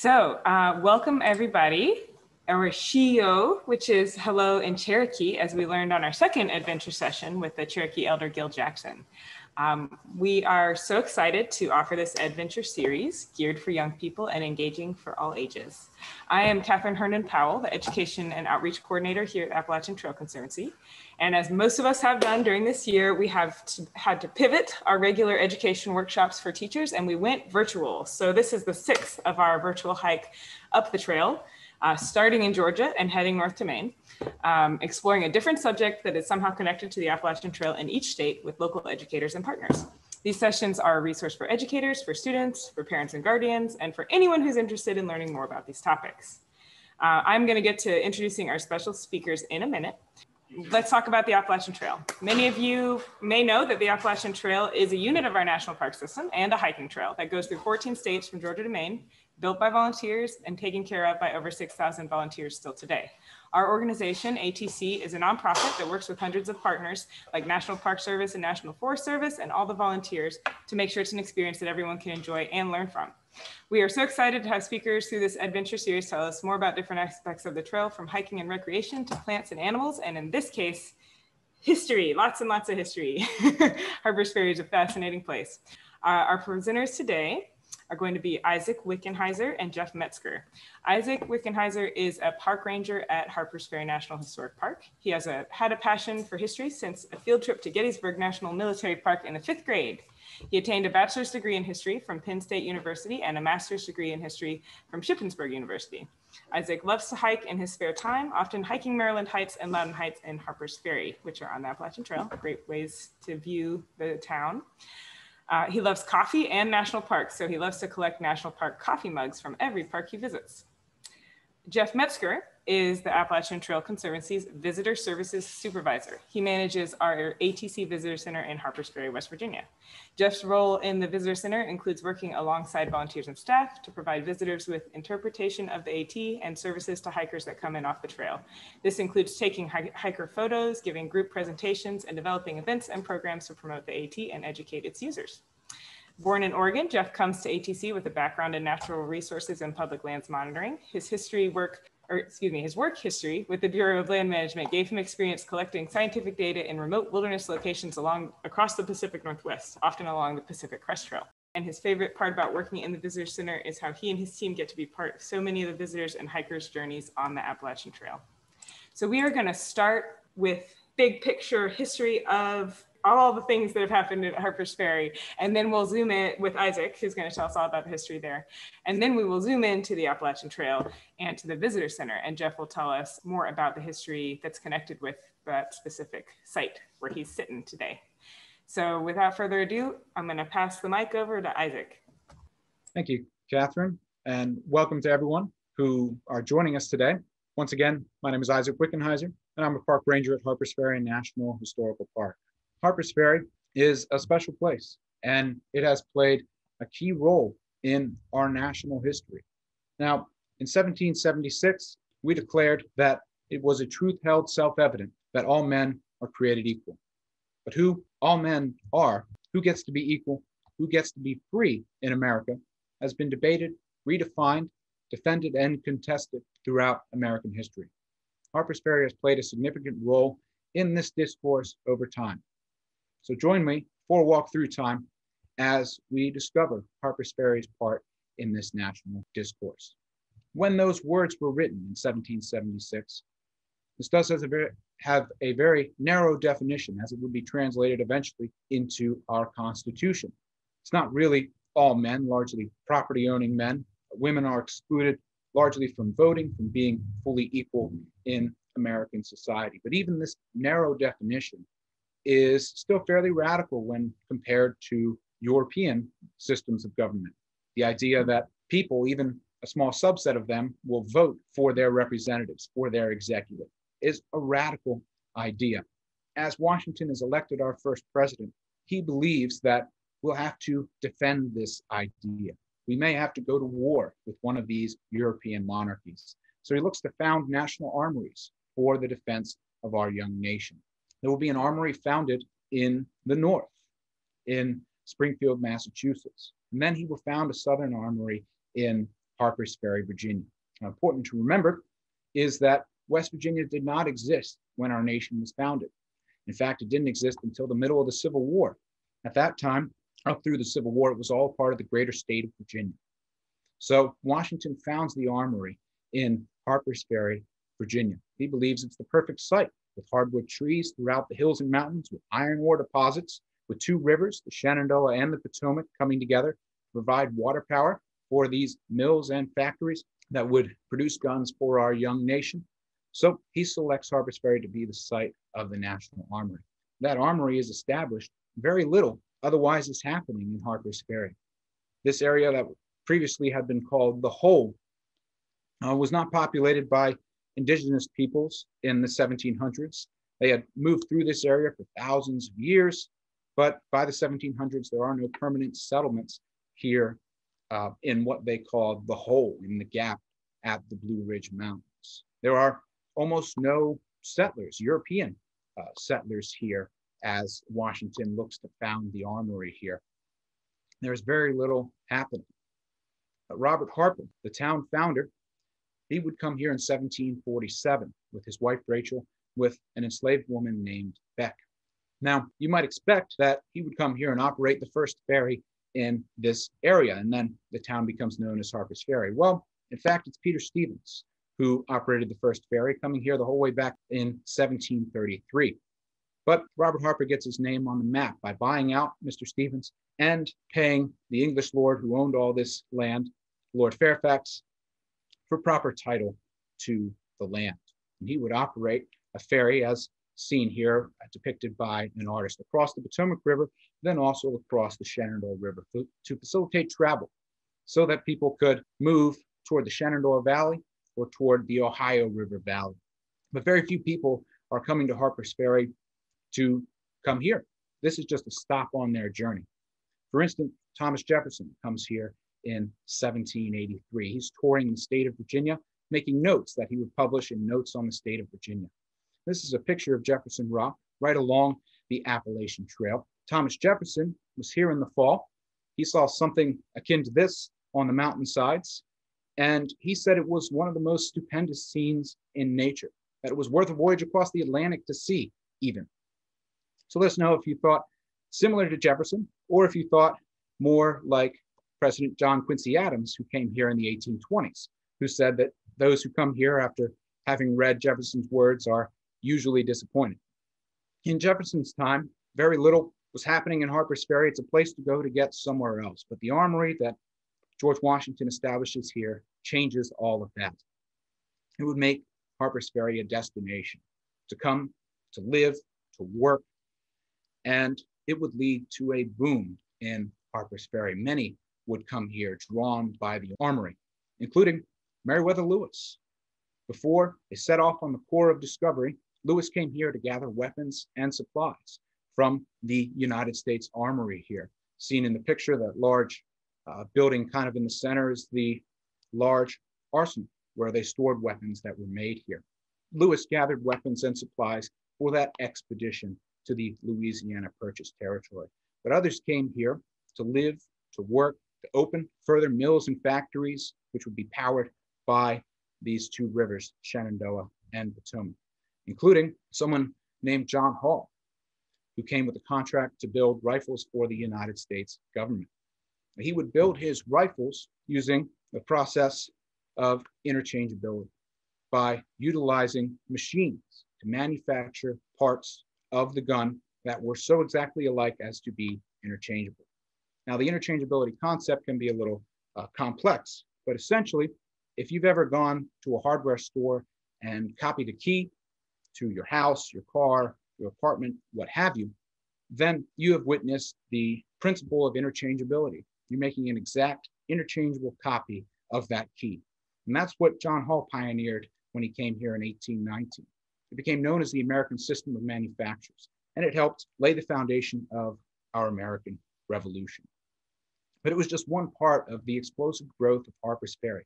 Welcome everybody, or Shio, which is hello in Cherokee, as we learned on our second adventure session with the Cherokee Elder Gil Jackson. We are so excited to offer this adventure series geared for young people and engaging for all ages. I am Catherine Hernan Powell, the Education and Outreach Coordinator here at Appalachian Trail Conservancy. And as most of us have done during this year, we have had to pivot our regular education workshops for teachers, and we went virtual. So this is the sixth of our virtual hike up the trail, starting in Georgia and heading north to Maine, exploring a different subject that is somehow connected to the Appalachian Trail in each state with local educators and partners. These sessions are a resource for educators, for students, for parents and guardians, and for anyone who's interested in learning more about these topics. I'm going to get to introducing our special speakers in a minute. Let's talk about the Appalachian Trail. Many of you may know that the Appalachian Trail is a unit of our national park system and a hiking trail that goes through 14 states from Georgia to Maine, built by volunteers and taken care of by over 6,000 volunteers still today. Our organization, ATC, is a nonprofit that works with hundreds of partners like National Park Service and National Forest Service and all the volunteers to make sure it's an experience that everyone can enjoy and learn from. We are so excited to have speakers through this adventure series tell us more about different aspects of the trail, from hiking and recreation to plants and animals, and in this case, history, lots and lots of history. Harpers Ferry is a fascinating place. Our presenters today are going to be Isaac Wickenheiser and Jeff Metzger. Isaac Wickenheiser is a park ranger at Harpers Ferry National Historic Park. He has had a passion for history since a field trip to Gettysburg National Military Park in the 5th grade. He attained a bachelor's degree in history from Penn State University and a master's degree in history from Shippensburg University. Isaac loves to hike in his spare time, often hiking Maryland Heights and Loudon Heights and Harpers Ferry, which are on the Appalachian Trail, great ways to view the town. He loves coffee and national parks, so he loves to collect national park coffee mugs from every park he visits. Jeff Metzger is the Appalachian Trail Conservancy's Visitor Services Supervisor. He manages our ATC Visitor Center in Harpers Ferry, West Virginia. Jeff's role in the Visitor Center includes working alongside volunteers and staff to provide visitors with interpretation of the AT and services to hikers that come in off the trail. This includes taking hiker photos, giving group presentations, and developing events and programs to promote the AT and educate its users. Born in Oregon, Jeff comes to ATC with a background in natural resources and public lands monitoring. His work history with the Bureau of Land Management gave him experience collecting scientific data in remote wilderness locations across the Pacific Northwest, often along the Pacific Crest Trail. And his favorite part about working in the Visitor Center is how he and his team get to be part of so many of the visitors and hikers' journeys on the Appalachian Trail. So we are going to start with big picture history of all the things that have happened at Harpers Ferry. And then we'll zoom in with Isaac, who's going to tell us all about the history there. And then we will zoom into the Appalachian Trail and to the Visitor Center. And Jeff will tell us more about the history that's connected with that specific site where he's sitting today. So without further ado, I'm going to pass the mic over to Isaac. Thank you, Catherine, and welcome to everyone who are joining us today. Once again, my name is Isaac Wickenheiser, and I'm a park ranger at Harpers Ferry National Historical Park. Harpers Ferry is a special place, and it has played a key role in our national history. Now, in 1776, we declared that it was a truth held self-evident that all men are created equal. But who all men are, who gets to be equal, who gets to be free in America, has been debated, redefined, defended, and contested throughout American history. Harpers Ferry has played a significant role in this discourse over time. So join me for a walk through time as we discover Harpers Ferry's part in this national discourse. When those words were written in 1776, this does have a very narrow definition, as it would be translated eventually into our Constitution. It's not really all men, largely property-owning men. Women are excluded largely from voting, from being fully equal in American society. But even this narrow definition is still fairly radical when compared to European systems of government. The idea that people, even a small subset of them, will vote for their representatives, for their executive, is a radical idea. As Washington has elected our first president, he believes that we'll have to defend this idea. We may have to go to war with one of these European monarchies. So he looks to found national armories for the defense of our young nation. There will be an armory founded in the north, in Springfield, Massachusetts. And then he will found a southern armory in Harpers Ferry, Virginia. Now, important to remember is that West Virginia did not exist when our nation was founded. In fact, it didn't exist until the middle of the Civil War. At that time, up through the Civil War, it was all part of the greater state of Virginia. So Washington founds the armory in Harpers Ferry, Virginia. He believes it's the perfect site with hardwood trees throughout the hills and mountains, with iron ore deposits, with two rivers, the Shenandoah and the Potomac, coming together to provide water power for these mills and factories that would produce guns for our young nation. So he selects Harpers Ferry to be the site of the National Armory. That armory is established. Very little otherwise is happening in Harpers Ferry. This area that previously had been called the Hole was not populated by indigenous peoples in the 1700s. They had moved through this area for thousands of years, but by the 1700s, there are no permanent settlements here in what they call the Hole, in the gap at the Blue Ridge Mountains. There are almost no settlers, European settlers here, as Washington looks to found the armory here. There's very little happening. Robert Harper, the town founder, he would come here in 1747 with his wife Rachel, with an enslaved woman named Beck. Now, you might expect that he would come here and operate the first ferry in this area, and then the town becomes known as Harpers Ferry. Well, in fact, it's Peter Stevens who operated the first ferry, coming here the whole way back in 1733. But Robert Harper gets his name on the map by buying out Mr. Stevens and paying the English lord who owned all this land, Lord Fairfax, for proper title to the land. And he would operate a ferry as seen here, depicted by an artist, across the Potomac River, then also across the Shenandoah River to facilitate travel so that people could move toward the Shenandoah Valley or toward the Ohio River Valley. But very few people are coming to Harpers Ferry to come here. This is just a stop on their journey. For instance, Thomas Jefferson comes here in 1783. He's touring the state of Virginia, making notes that he would publish in Notes on the State of Virginia. This is a picture of Jefferson Rock right along the Appalachian Trail. Thomas Jefferson was here in the fall. He saw something akin to this on the mountainsides, and he said it was one of the most stupendous scenes in nature, that it was worth a voyage across the Atlantic to see even. So let us know if you thought similar to Jefferson, or if you thought more like President John Quincy Adams, who came here in the 1820s, who said that those who come here after having read Jefferson's words are usually disappointed. In Jefferson's time, very little was happening in Harpers Ferry. It's a place to go to get somewhere else. But the armory that George Washington establishes here changes all of that. It would make Harpers Ferry a destination to come, to live, to work, and it would lead to a boom in Harpers Ferry. Many would come here drawn by the armory, including Meriwether Lewis. Before they set off on the Corps of Discovery, Lewis came here to gather weapons and supplies from the United States Armory here. Seen in the picture, that large building kind of in the center is the large arsenal where they stored weapons that were made here. Lewis gathered weapons and supplies for that expedition to the Louisiana Purchase territory. But others came here to live, to work, to open further mills and factories, which would be powered by these two rivers, Shenandoah and Potomac, including someone named John Hall, who came with a contract to build rifles for the United States government. He would build his rifles using the process of interchangeability by utilizing machines to manufacture parts of the gun that were so exactly alike as to be interchangeable. Now, the interchangeability concept can be a little complex, but essentially, if you've ever gone to a hardware store and copied a key to your house, your car, your apartment, what have you, then you have witnessed the principle of interchangeability. You're making an exact interchangeable copy of that key. And that's what John Hall pioneered when he came here in 1819. It became known as the American System of Manufactures, and it helped lay the foundation of our American Revolution. But it was just one part of the explosive growth of Harpers Ferry,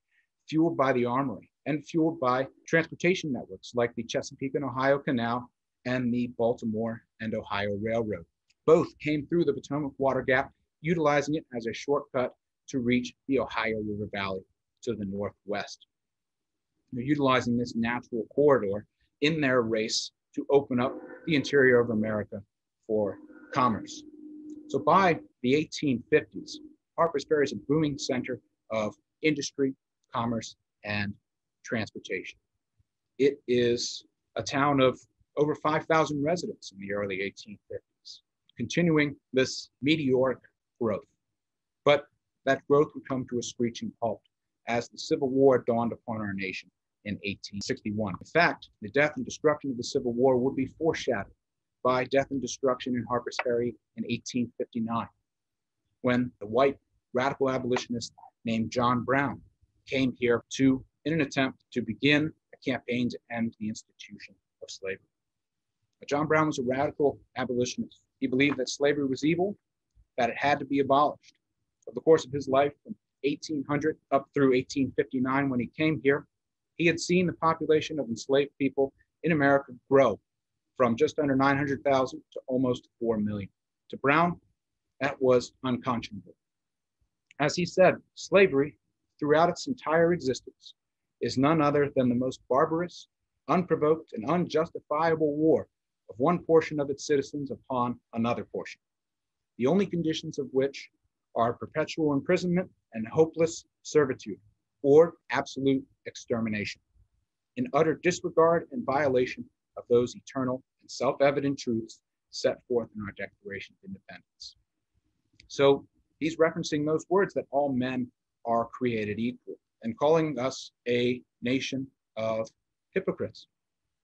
fueled by the armory and fueled by transportation networks like the Chesapeake and Ohio Canal and the Baltimore and Ohio Railroad. Both came through the Potomac Water Gap, utilizing it as a shortcut to reach the Ohio River Valley to the northwest. They're utilizing this natural corridor in their race to open up the interior of America for commerce. So by the 1850s, Harpers Ferry is a booming center of industry, commerce, and transportation. It is a town of over 5,000 residents in the early 1850s, continuing this meteoric growth. But that growth would come to a screeching halt as the Civil War dawned upon our nation in 1861. In fact, the death and destruction of the Civil War would be foreshadowed by death and destruction in Harpers Ferry in 1859, when the white radical abolitionist named John Brown came here in an attempt to begin a campaign to end the institution of slavery. John Brown was a radical abolitionist. He believed that slavery was evil, that it had to be abolished. Over the course of his life, from 1800 up through 1859, when he came here, he had seen the population of enslaved people in America grow from just under 900,000 to almost 4 million. To Brown, that was unconscionable. As he said, slavery, throughout its entire existence, is none other than the most barbarous, unprovoked, and unjustifiable war of one portion of its citizens upon another portion, the only conditions of which are perpetual imprisonment and hopeless servitude, or absolute extermination, in utter disregard and violation of those eternal and self-evident truths set forth in our Declaration of Independence. So he's referencing those words that all men are created equal and calling us a nation of hypocrites.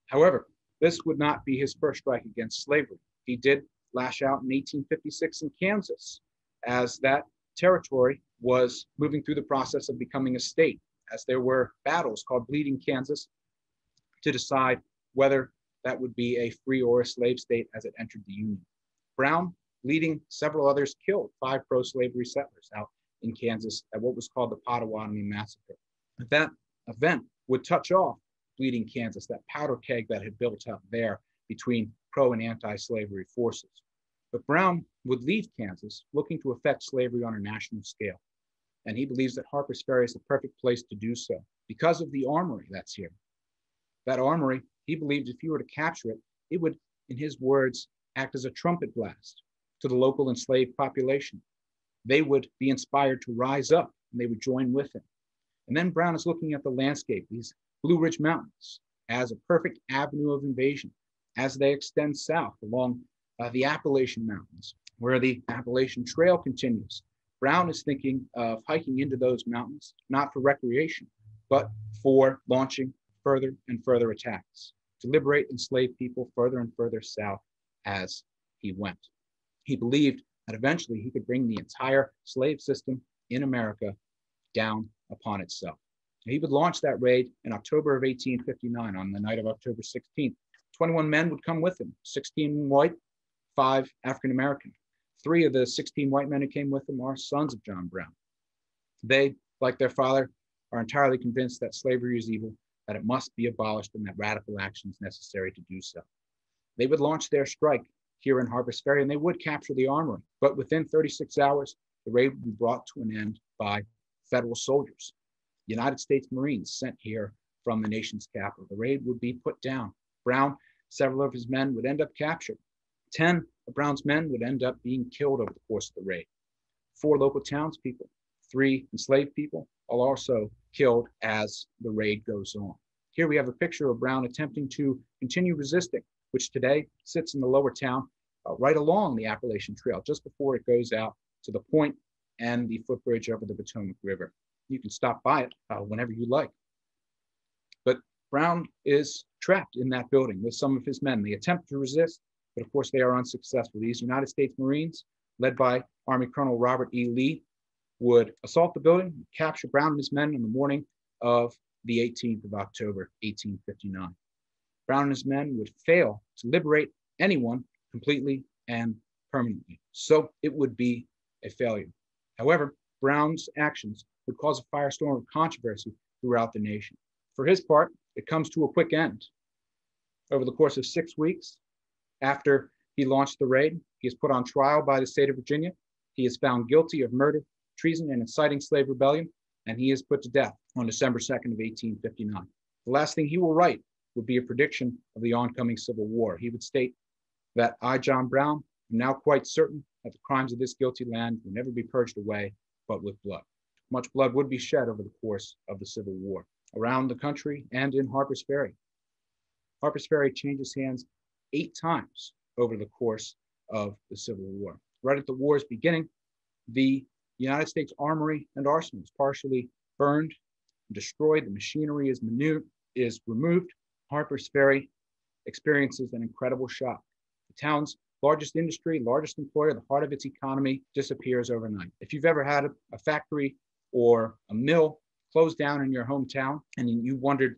However, this would not be his first strike against slavery. He did lash out in 1856 in Kansas as that territory was moving through the process of becoming a state, as there were battles called Bleeding Kansas to decide whether that would be a free or a slave state as it entered the Union. Brown, leading several others, killed 5 pro-slavery settlers out in Kansas at what was called the Potawatomi Massacre. That event would touch off Bleeding Kansas, that powder keg that had built up there between pro and anti-slavery forces. But Brown would leave Kansas looking to affect slavery on a national scale. And he believes that Harpers Ferry is the perfect place to do so because of the armory that's here. That armory, he believed if he were to capture it, it would, in his words, act as a trumpet blast to the local enslaved population. They would be inspired to rise up and they would join with him. And then Brown is looking at the landscape, these Blue Ridge Mountains, as a perfect avenue of invasion as they extend south along the Appalachian Mountains, where the Appalachian Trail continues. Brown is thinking of hiking into those mountains, not for recreation, but for launching further and further attacks to liberate enslaved people further and further south as he went. He believed that eventually he could bring the entire slave system in America down upon itself. He would launch that raid in October of 1859 on the night of October 16th. 21 men would come with him, 16 white, 5 African-American. 3 of the 16 white men who came with him are sons of John Brown. They, like their father, are entirely convinced that slavery is evil, that it must be abolished, and that radical action is necessary to do so. They would launch their strike here in Harpers Ferry, and they would capture the armory. But within 36 hours, the raid would be brought to an end by federal soldiers. United States Marines sent here from the nation's capital. The raid would be put down. Brown, several of his men would end up captured. 10 of Brown's men would end up being killed over the course of the raid. 4 local townspeople, 3 enslaved people are also killed as the raid goes on. Here we have a picture of Brown attempting to continue resisting, which today sits in the lower town right along the Appalachian Trail, just before it goes out to the point and the footbridge over the Potomac River. You can stop by it whenever you like. But Brown is trapped in that building with some of his men. They attempt to resist, but of course they are unsuccessful. These United States Marines, led by Army Colonel Robert E. Lee, would assault the building, capture Brown and his men on the morning of the 18th of October, 1859. Brown and his men would fail to liberate anyone completely and permanently. So it would be a failure. However, Brown's actions would cause a firestorm of controversy throughout the nation. For his part, it comes to a quick end. Over the course of 6 weeks after he launched the raid, he is put on trial by the state of Virginia. He is found guilty of murder, treason, and inciting slave rebellion, and he is put to death on December 2nd of 1859. The last thing he will write would be a prediction of the oncoming Civil War. He would state that I, John Brown, am now quite certain that the crimes of this guilty land will never be purged away, but with blood. Much blood would be shed over the course of the Civil War, around the country and in Harpers Ferry. Harpers Ferry changes hands 8 times over the course of the Civil War. Right at the war's beginning, the United States Armory and Arsenal is partially burned, destroyed. The machinery is removed. Harpers Ferry experiences an incredible shock. The town's largest industry, largest employer, the heart of its economy disappears overnight. If you've ever had a factory or a mill close down in your hometown and you wondered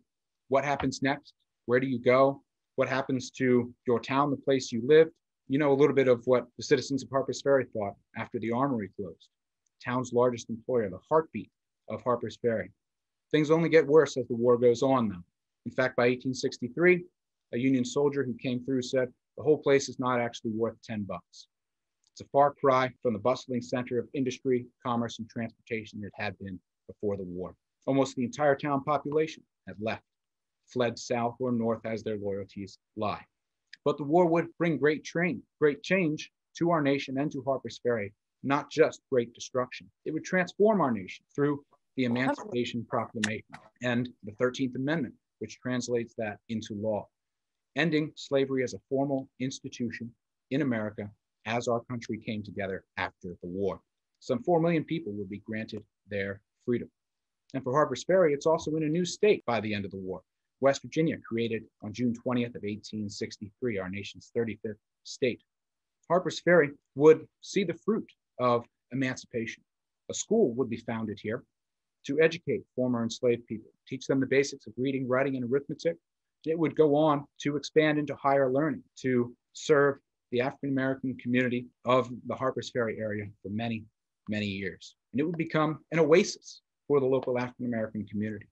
what happens next, where do you go, what happens to your town, the place you lived, you know a little bit of what the citizens of Harpers Ferry thought after the armory closed. Town's largest employer, the heartbeat of Harpers Ferry. Things only get worse as the war goes on, though. In fact, by 1863, a Union soldier who came through said, the whole place is not actually worth $10. It's a far cry from the bustling center of industry, commerce, and transportation it had been before the war. Almost the entire town population had left, fled south or north as their loyalties lie. But the war would bring great change to our nation and to Harpers Ferry, not just great destruction. It would transform our nation through the Emancipation Proclamation and the 13th Amendment, which translates that into law, ending slavery as a formal institution in America as our country came together after the war. Some 4 million people would be granted their freedom. And for Harpers Ferry, it's also in a new state by the end of the war. West Virginia, created on June 20th of 1863, our nation's 35th state. Harpers Ferry would see the fruit of emancipation. A school would be founded here to educate former enslaved people, teach them the basics of reading, writing, and arithmetic. It would go on to expand into higher learning, to serve the African-American community of the Harpers Ferry area for many, many years. And it would become an oasis for the local African-American community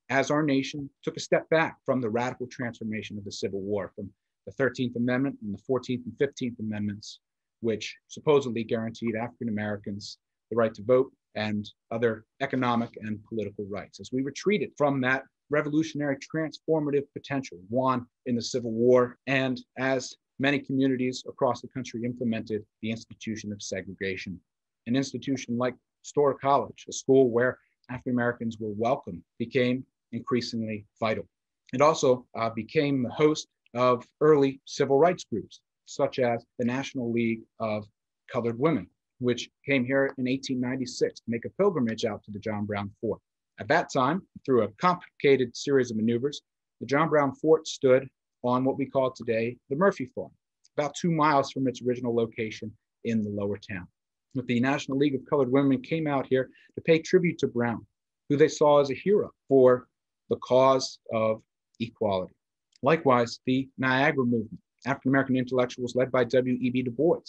as our nation took a step back from the radical transformation of the Civil War, from the 13th Amendment and the 14th and 15th Amendments, which supposedly guaranteed African-Americans the right to vote and other economic and political rights. As we retreated from that revolutionary transformative potential won in the Civil War, and as many communities across the country implemented the institution of segregation, an institution like Storr College, a school where African Americans were welcome, became increasingly vital. It also became the host of early civil rights groups, such as the National League of Colored Women, which came here in 1896 to make a pilgrimage out to the John Brown Fort. At that time, through a complicated series of maneuvers, the John Brown Fort stood on what we call today the Murphy Farm, about 2 miles from its original location in the lower town. But the National League of Colored Women came out here to pay tribute to Brown, who they saw as a hero for the cause of equality. Likewise, the Niagara movement, African-American intellectuals led by W.E.B. Du Bois,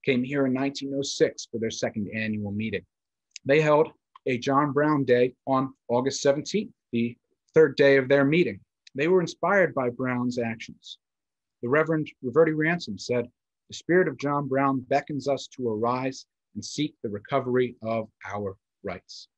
came here in 1906 for their second annual meeting. They held a John Brown Day on August 17th, the third day of their meeting. They were inspired by Brown's actions. The Reverend Reverdy Ransom said, "The spirit of John Brown beckons us to arise and seek the recovery of our rights."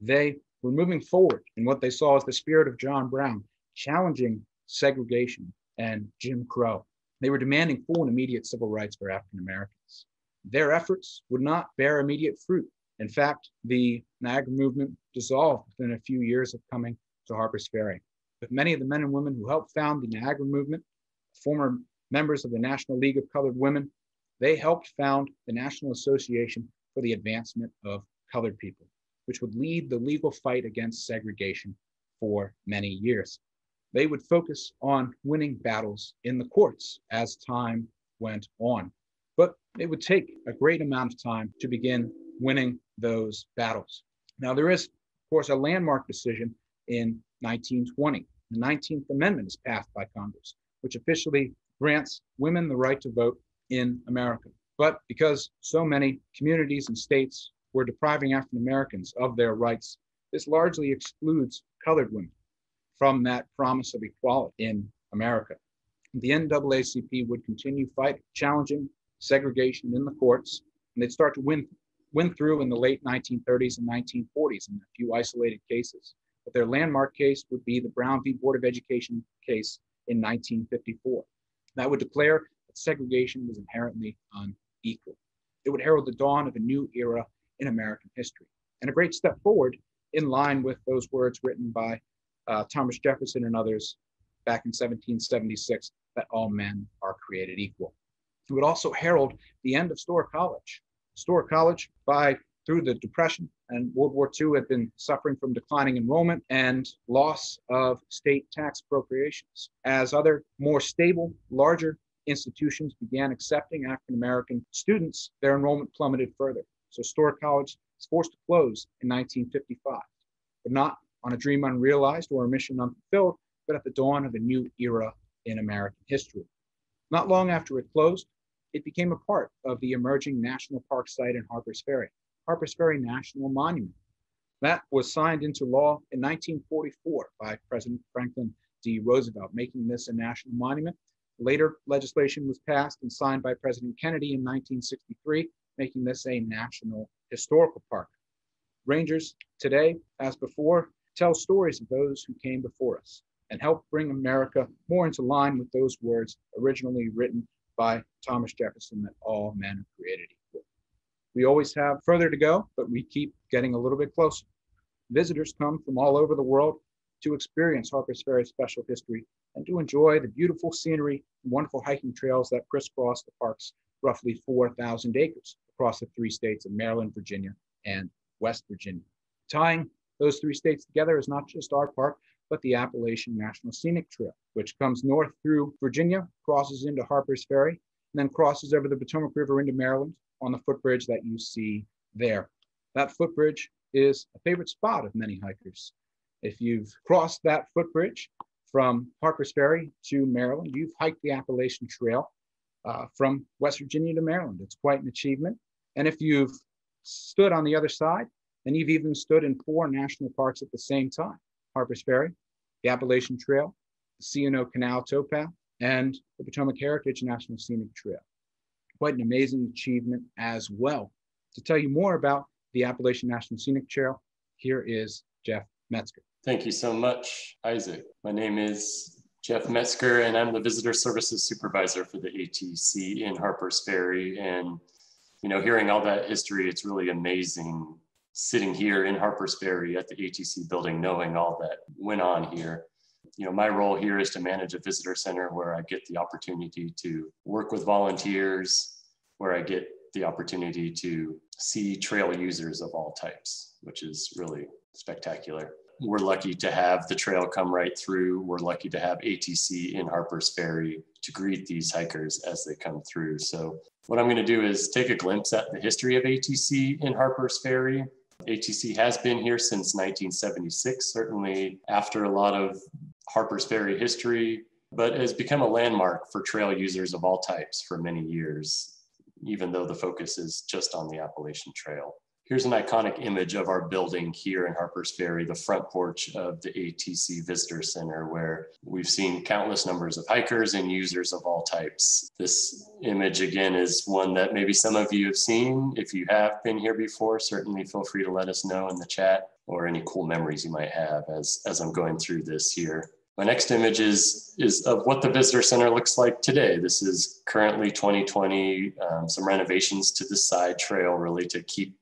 They were moving forward in what they saw as the spirit of John Brown, challenging segregation and Jim Crow. They were demanding full and immediate civil rights for African Americans. Their efforts would not bear immediate fruit. In fact, the Niagara movement dissolved within a few years of coming to Harpers Ferry. But many of the men and women who helped found the Niagara movement, former members of the National League of Colored Women, they helped found the National Association for the Advancement of Colored People, which would lead the legal fight against segregation for many years. They would focus on winning battles in the courts as time went on. But it would take a great amount of time to begin winning those battles. Now, there is, of course, a landmark decision in 1920. The 19th Amendment is passed by Congress, which officially grants women the right to vote in America. But because so many communities and states were depriving African Americans of their rights, this largely excludes colored women from that promise of equality in America. The NAACP would continue fighting, challenging segregation in the courts, and they'd start to win through in the late 1930s and 1940s in a few isolated cases. but their landmark case would be the Brown v. Board of Education case in 1954. That would declare that segregation was inherently unequal. It would herald the dawn of a new era in American history, and a great step forward in line with those words written by Thomas Jefferson and others back in 1776, that all men are created equal. It would also herald the end of Storr College. Storr College, through the Depression and World War II, had been suffering from declining enrollment and loss of state tax appropriations. As other more stable, larger institutions began accepting African-American students, their enrollment plummeted further. So Storr College was forced to close in 1955, but not on a dream unrealized or a mission unfulfilled, but at the dawn of a new era in American history. Not long after it closed, it became a part of the emerging national park site in Harpers Ferry, Harpers Ferry National Monument. That was signed into law in 1944 by President Franklin D. Roosevelt, making this a national monument. Later, legislation was passed and signed by President Kennedy in 1963, making this a national historical park. Rangers today, as before, tell stories of those who came before us and help bring America more into line with those words originally written by Thomas Jefferson, that all men are created equal. We always have further to go, but we keep getting a little bit closer. Visitors come from all over the world to experience Harpers Ferry's special history and to enjoy the beautiful scenery and wonderful hiking trails that crisscross the park's roughly 4,000 acres across the three states of Maryland, Virginia, and West Virginia. Tying those three states together is not just our park, but the Appalachian National Scenic Trail, which comes north through Virginia, crosses into Harpers Ferry, and then crosses over the Potomac River into Maryland on the footbridge that you see there. That footbridge is a favorite spot of many hikers. If you've crossed that footbridge from Harpers Ferry to Maryland, you've hiked the Appalachian Trail from West Virginia to Maryland. It's quite an achievement. And if you've stood on the other side, then you've even stood in 4 national parks at the same time: Harpers Ferry, the Appalachian Trail, the C&O Canal Towpath, and the Potomac Heritage National Scenic Trail. Quite an amazing achievement as well. To tell you more about the Appalachian National Scenic Trail, here is Jeff Metzger. Thank you so much, Isaac. My name is Jeff Metzger, and I'm the Visitor Services Supervisor for the ATC in Harpers Ferry. And, hearing all that history, it's really amazing sitting here in Harpers Ferry at the ATC building, knowing all that went on here. My role here is to manage a visitor center where I get the opportunity to work with volunteers, where I get the opportunity to see trail users of all types, which is really spectacular. We're lucky to have the trail come right through. We're lucky to have ATC in Harpers Ferry to greet these hikers as they come through. So what I'm going to do is take a glimpse at the history of ATC in Harpers Ferry. ATC has been here since 1976, certainly after a lot of Harpers Ferry history, but has become a landmark for trail users of all types for many years, even though the focus is just on the Appalachian Trail. Here's an iconic image of our building here in Harpers Ferry, the front porch of the ATC Visitor Center, where we've seen countless numbers of hikers and users of all types. This image, again, is one that maybe some of you have seen. If you have been here before, certainly feel free to let us know in the chat, or any cool memories you might have as I'm going through this here. My next image is of what the Visitor Center looks like today. This is currently 2020, some renovations to the side trail really to keep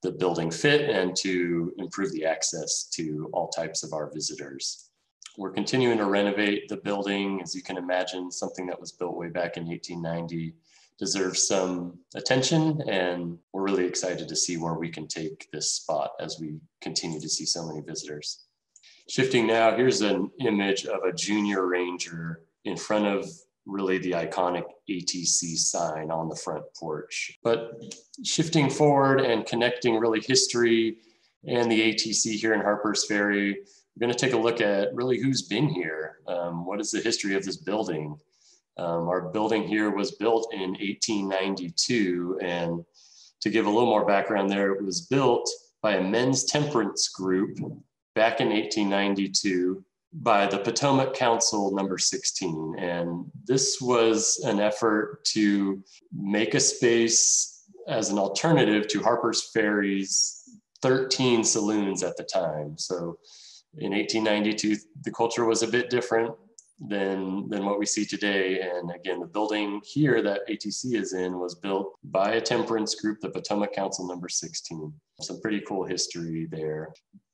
the building fit and to improve the access to all types of our visitors. We're continuing to renovate the building. As you can imagine, something that was built way back in 1890 deserves some attention, and we're really excited to see where we can take this spot as we continue to see so many visitors. Shifting now, here's an image of a junior ranger in front of really the iconic ATC sign on the front porch. But shifting forward and connecting really history and the ATC here in Harpers Ferry, we're going to take a look at really who's been here. What is the history of this building? Our building here was built in 1892, and to give a little more background there, it was built by a men's temperance group back in 1892 by the Potomac Council number 16. And this was an effort to make a space as an alternative to Harpers Ferry's 13 saloons at the time. So In 1892, the culture was a bit different than what we see today. And again, the building here that ATC is in was built by a temperance group, the Potomac Council number 16. Some pretty cool history there.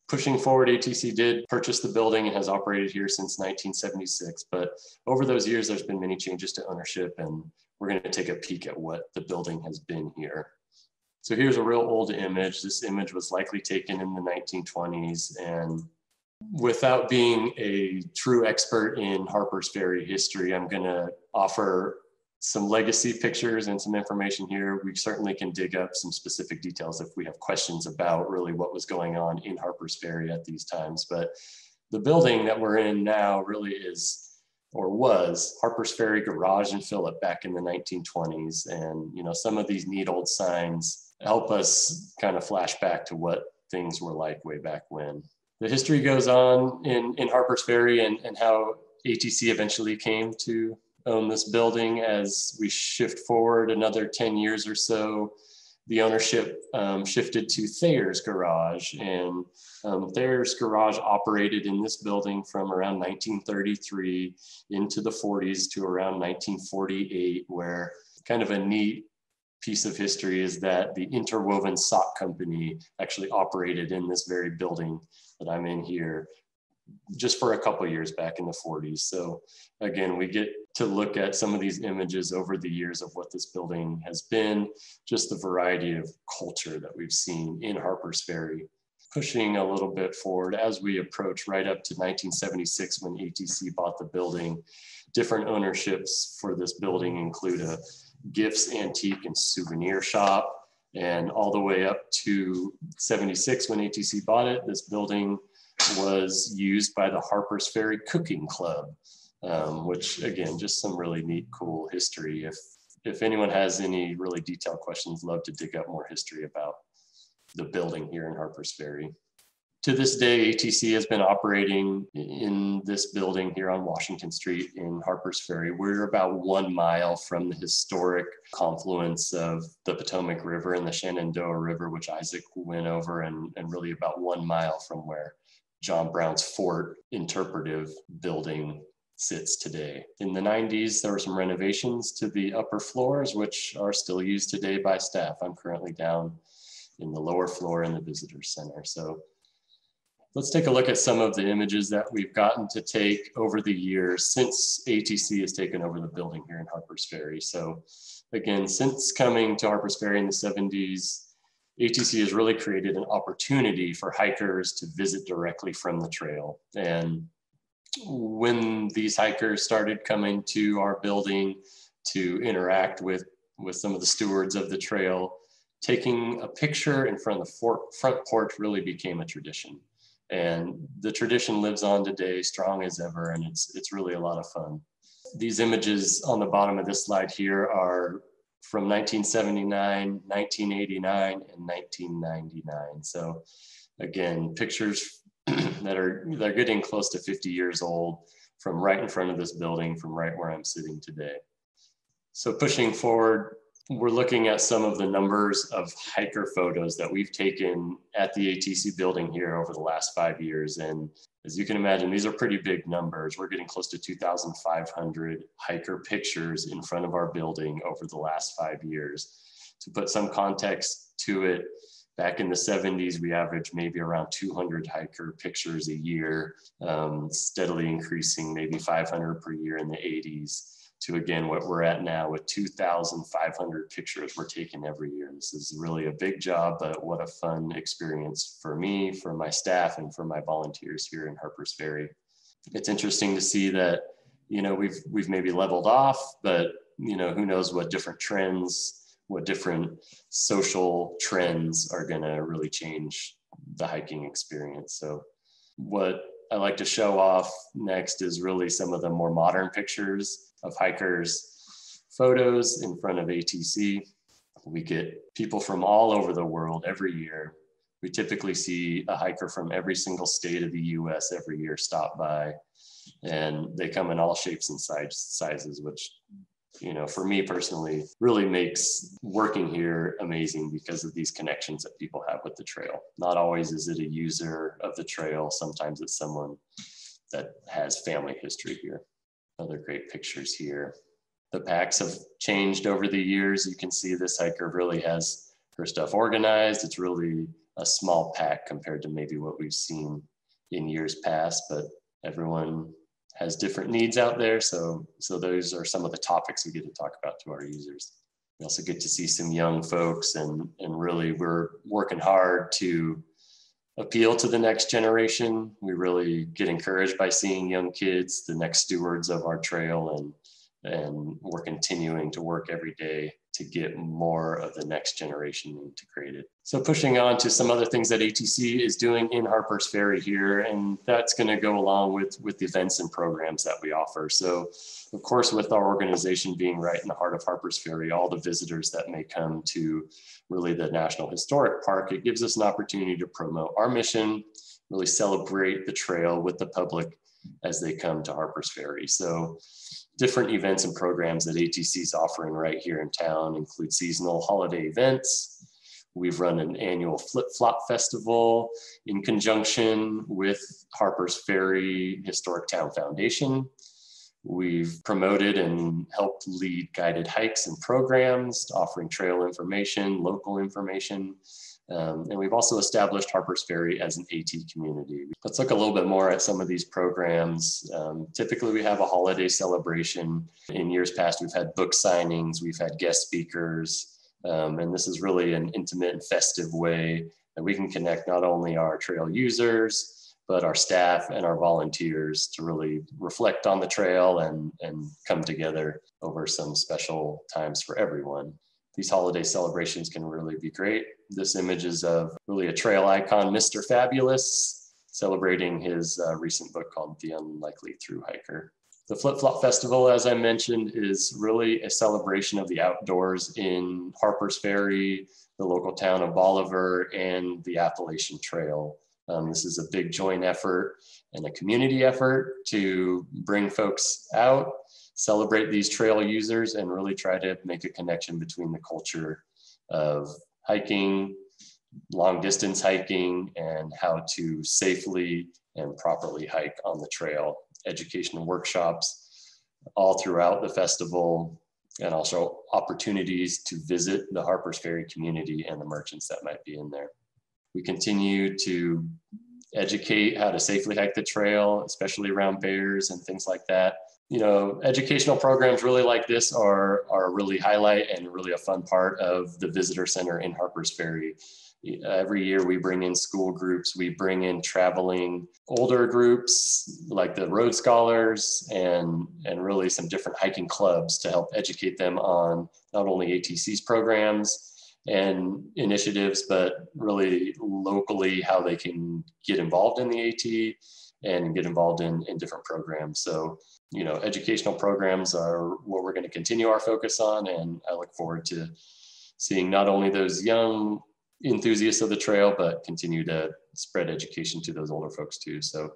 Pushing forward, ATC did purchase the building and has operated here since 1976. But over those years, there's been many changes to ownership, and we're going to take a peek at what the building has been here. So here's a real old image. This image was likely taken in the 1920s. And without being a true expert in Harpers Ferry history, I'm going to offer some legacy pictures and some information here. We certainly can dig up some specific details if we have questions about really what was going on in Harpers Ferry at these times. But the building that we're in now really is, or was, Harpers Ferry Garage and Phillip back in the 1920s. And you know, some of these neat old signs help us kind of flash back to what things were like way back when. The history goes on in Harpers Ferry and how ATC eventually came to own this building. As we shift forward another 10 years or so, the ownership shifted to Thayer's Garage, and Thayer's Garage operated in this building from around 1933 into the 40s to around 1948, where kind of a neat piece of history is that the Interwoven Sock Company actually operated in this very building that I'm in here just for a couple of years back in the 40s. So again, we get to look at some of these images over the years of what this building has been, just the variety of culture that we've seen in Harpers Ferry. Pushing a little bit forward as we approach right up to 1976 when ATC bought the building, different ownerships for this building include a gifts, antique, and souvenir shop. And all the way up to 76 when ATC bought it, this building was used by the Harpers Ferry Cooking Club, which again, just some really neat, cool history. If anyone has any really detailed questions, love to dig up more history about the building here in Harpers Ferry. To this day, ATC has been operating in this building here on Washington Street in Harpers Ferry. We're about 1 mile from the historic confluence of the Potomac River and the Shenandoah River, which Isaac went over, and really about 1 mile from where John Brown's Fort interpretive building sits today. In the 90s, there were some renovations to the upper floors, which are still used today by staff. I'm currently down in the lower floor in the visitor center. So let's take a look at some of the images that we've gotten to take over the years since ATC has taken over the building here in Harpers Ferry. So again, since coming to Harpers Ferry in the 70s, ATC has really created an opportunity for hikers to visit directly from the trail. And when these hikers started coming to our building to interact with some of the stewards of the trail, taking a picture in front of the front porch really became a tradition. And the tradition lives on today, strong as ever, and it's really a lot of fun. These images on the bottom of this slide here are from 1979, 1989, and 1999. So again, pictures they're getting close to 50 years old from right in front of this building, from right where I'm sitting today. So pushing forward, we're looking at some of the numbers of hiker photos that we've taken at the ATC building here over the last 5 years. And as you can imagine, these are pretty big numbers. We're getting close to 2,500 hiker pictures in front of our building over the last 5 years. To put some context to it, back in the 70s, we averaged maybe around 200 hiker pictures a year, steadily increasing maybe 500 per year in the 80s. To again, what we're at now with 2,500 pictures we're taking every year. This is really a big job, but what a fun experience for me, for my staff, and for my volunteers here in Harpers Ferry. It's interesting to see that, you know, we've maybe leveled off, but you know, who knows what different trends, what different social trends are gonna really change the hiking experience. So what I like to show off next is really some of the more modern pictures of hikers' photos in front of ATC. We get people from all over the world every year. We typically see a hiker from every single state of the US every year stop by, and they come in all shapes and sizes, which for me personally, really makes working here amazing because of these connections that people have with the trail. Not always is it a user of the trail. Sometimes it's someone that has family history here. Other great pictures here. The packs have changed over the years. You can see this hiker really has her stuff organized. It's really a small pack compared to maybe what we've seen in years past, but everyone has different needs out there. So those are some of the topics we get to talk about to our users. We also get to see some young folks, and really we're working hard to appeal to the next generation. We really get encouraged by seeing young kids, the next stewards of our trail, and we're continuing to work every day to get more of the next generation integrated. So pushing on to some other things that ATC is doing in Harpers Ferry here, and that's going to go along with the events and programs that we offer. So of course, with our organization being right in the heart of Harpers Ferry, all the visitors that may come to really the National Historic Park, it gives us an opportunity to promote our mission, really celebrate the trail with the public as they come to Harpers Ferry. So different events and programs that ATC is offering right here in town include seasonal holiday events. We've run an annual flip-flop festival in conjunction with Harpers Ferry Historic Town Foundation. We've promoted and helped lead guided hikes and programs, offering trail information, local information. And we've also established Harpers Ferry as an AT community. Let's look a little bit more at some of these programs. Typically, we have a holiday celebration. In years past, we've had book signings, we've had guest speakers, and this is really an intimate and festive way that we can connect not only our trail users, but our staff and our volunteers to really reflect on the trail and come together over some special times for everyone. These holiday celebrations can really be great. This image is of really a trail icon, Mr. Fabulous, celebrating his recent book called The Unlikely Thru Hiker. The Flip Flop Festival, as I mentioned, is really a celebration of the outdoors in Harpers Ferry, the local town of Bolivar, and the Appalachian Trail. This is a big joint effort and a community effort to bring folks out, celebrate these trail users, and really try to make a connection between the culture of hiking, long distance hiking, and how to safely and properly hike on the trail. Educational workshops all throughout the festival, and also opportunities to visit the Harpers Ferry community and the merchants that might be in there. We continue to educate how to safely hike the trail, especially around bears and things like that. Educational programs really like this are a really highlight and really a fun part of the visitor center in Harpers Ferry. Every year we bring in school groups, we bring in traveling older groups like the Road Scholars and really some different hiking clubs to help educate them on not only ATC's programs and initiatives, but really locally how they can get involved in the AT and get involved in different programs. So, educational programs are what we're going to continue our focus on. And I look forward to seeing not only those young enthusiasts of the trail, but continue to spread education to those older folks too. So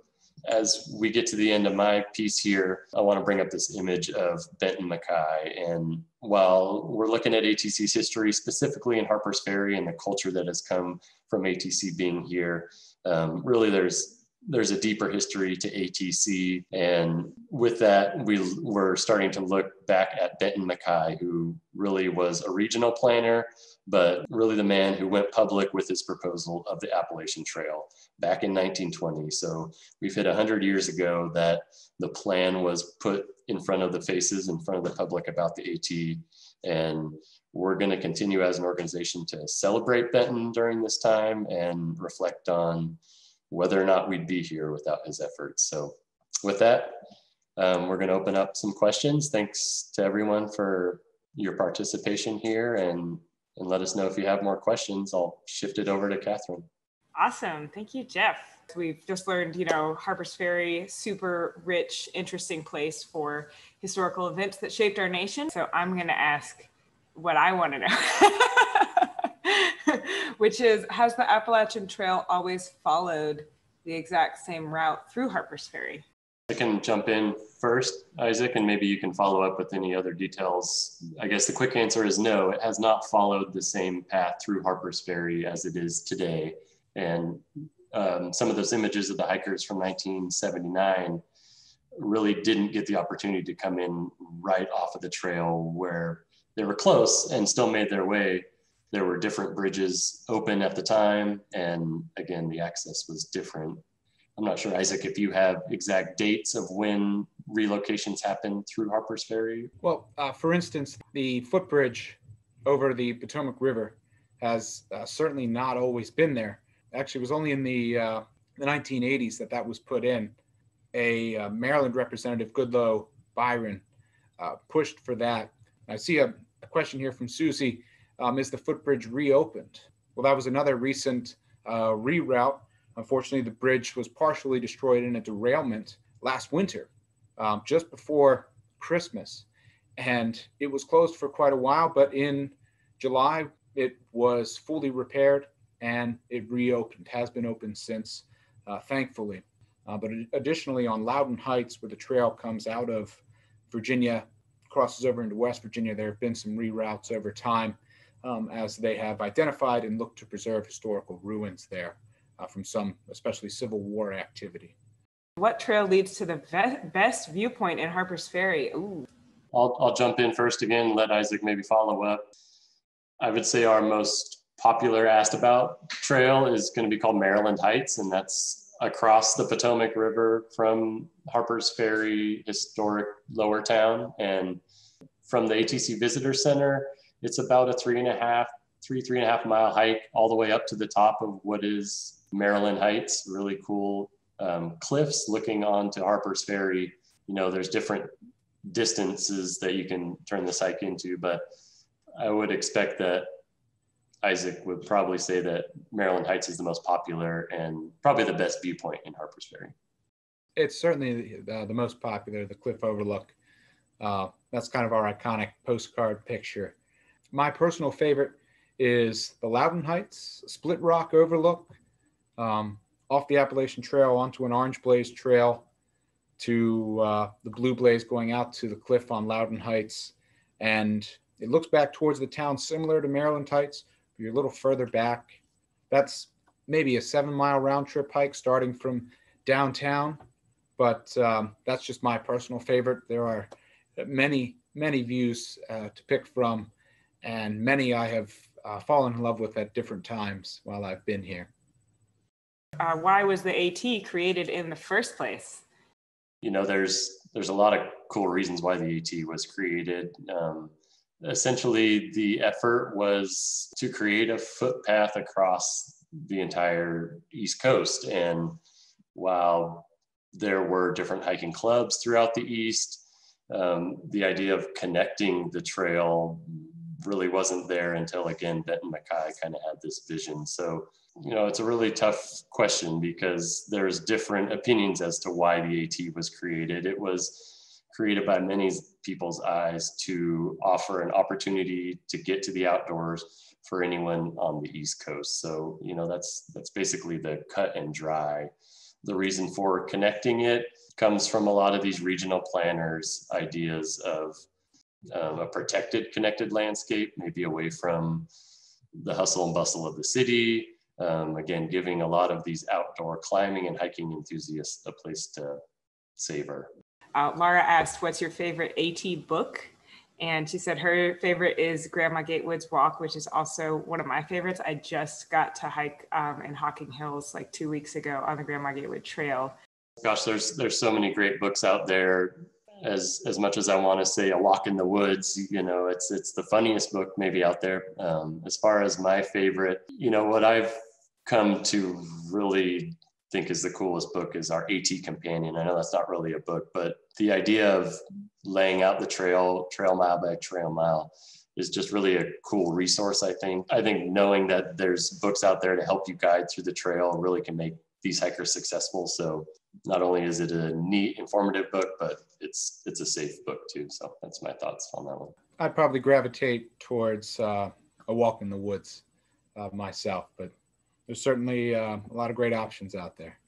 as we get to the end of my piece here, I want to bring up this image of Benton Mackay. And while we're looking at ATC's history, specifically in Harpers Ferry and the culture that has come from ATC being here, really there's a deeper history to ATC. And with that, we're starting to look back at Benton Mackay, who really was a regional planner, but really the man who went public with his proposal of the Appalachian Trail back in 1920. So we've hit 100 years ago that the plan was put in front of the faces, in front of the public about the AT. And we're going to continue as an organization to celebrate Benton during this time and reflect on whether or not we'd be here without his efforts. So with that, we're going to open up some questions. Thanks to everyone for your participation here, and let us know if you have more questions. I'll shift it over to Catherine. Awesome. Thank you, Jeff. We've just learned, Harpers Ferry, super rich, interesting place for historical events that shaped our nation. So I'm going to ask what I want to know, which is, has the Appalachian Trail always followed the exact same route through Harpers Ferry? I can jump in first, Isaac, and maybe you can follow up with any other details. I guess the quick answer is no, it has not followed the same path through Harpers Ferry as it is today. And some of those images of the hikers from 1979 really didn't get the opportunity to come in right off of the trail where they were close and still made their way. There were different bridges open at the time. And again, the access was different. I'm not sure, Isaac, if you have exact dates of when relocations happened through Harpers Ferry. Well, for instance, the footbridge over the Potomac River has certainly not always been there. Actually, it was only in the 1980s that was put in. A Maryland representative, Goodloe Byron, pushed for that. I see a question here from Susie. Is the footbridge reopened? Well, that was another recent reroute. Unfortunately, the bridge was partially destroyed in a derailment last winter, just before Christmas. And it was closed for quite a while, but in July, it was fully repaired and it reopened, has been open since, thankfully. But additionally, on Loudon Heights, where the trail comes out of Virginia, crosses over into West Virginia, there have been some reroutes over time as they have identified and looked to preserve historical ruins there. From some, especially Civil War activity. What trail leads to the best viewpoint in Harpers Ferry? Ooh. I'll jump in first again, let Isaac maybe follow up. I would say our most popular asked about trail is going to be called Maryland Heights, and that's across the Potomac River from Harpers Ferry, historic lower town. And from the ATC Visitor Center, it's about a three and a half mile hike all the way up to the top of what is Maryland Heights, really cool cliffs looking onto Harpers Ferry. You know, there's different distances that you can turn this hike into, but I would expect that Isaac would probably say that Maryland Heights is the most popular and probably the best viewpoint in Harpers Ferry. It's certainly the most popular, the cliff overlook. That's kind of our iconic postcard picture. My personal favorite is the Loudon Heights Split Rock overlook. Off the Appalachian Trail onto an orange blaze trail to the blue blaze going out to the cliff on Loudon Heights. And it looks back towards the town similar to Maryland Heights. But you're a little further back. That's maybe a 7-mile round trip hike starting from downtown. But that's just my personal favorite. There are many views to pick from, and many I have fallen in love with at different times while I've been here. Why was the AT created in the first place? You know, there's a lot of cool reasons why the AT was created. Essentially, the effort was to create a footpath across the entire East Coast. And while there were different hiking clubs throughout the East, the idea of connecting the trail really wasn't there until, again, Benton MacKay kind of had this vision. So, you know, it's a really tough question because there's different opinions as to why the AT was created. It was created by many people's eyes to offer an opportunity to get to the outdoors for anyone on the East Coast. So, you know, that's basically the cut and dry. The reason for connecting it comes from a lot of these regional planners' ideas of a protected, connected landscape, maybe away from the hustle and bustle of the city. Again, giving a lot of these outdoor climbing and hiking enthusiasts a place to savor. Laura asked, what's your favorite AT book? And she said her favorite is Grandma Gatewood's Walk, which is also one of my favorites. I just got to hike in Hocking Hills like 2 weeks ago on the Grandma Gatewood Trail. Gosh, there's so many great books out there. As much as I want to say A Walk in the Woods, you know, it's the funniest book maybe out there. As far as my favorite, you know, what I've come to really think is the coolest book is our AT Companion. I know that's not really a book, but the idea of laying out the trail mile by trail mile is just really a cool resource, I think. I think knowing that there's books out there to help you guide through the trail really can make these hikers successful. So not only is it a neat, informative book, but it's a safe book too. So that's my thoughts on that one. I'd probably gravitate towards A Walk in the Woods myself, but there's certainly a lot of great options out there.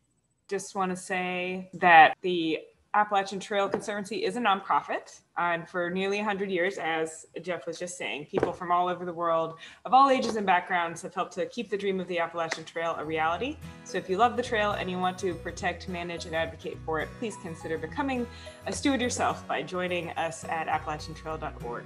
Just want to say that the Appalachian Trail Conservancy is a nonprofit, and for nearly 100 years, as Jeff was just saying, people from all over the world of all ages and backgrounds have helped to keep the dream of the Appalachian Trail a reality. So if you love the trail and you want to protect, manage, and advocate for it, please consider becoming a steward yourself by joining us at appalachiantrail.org.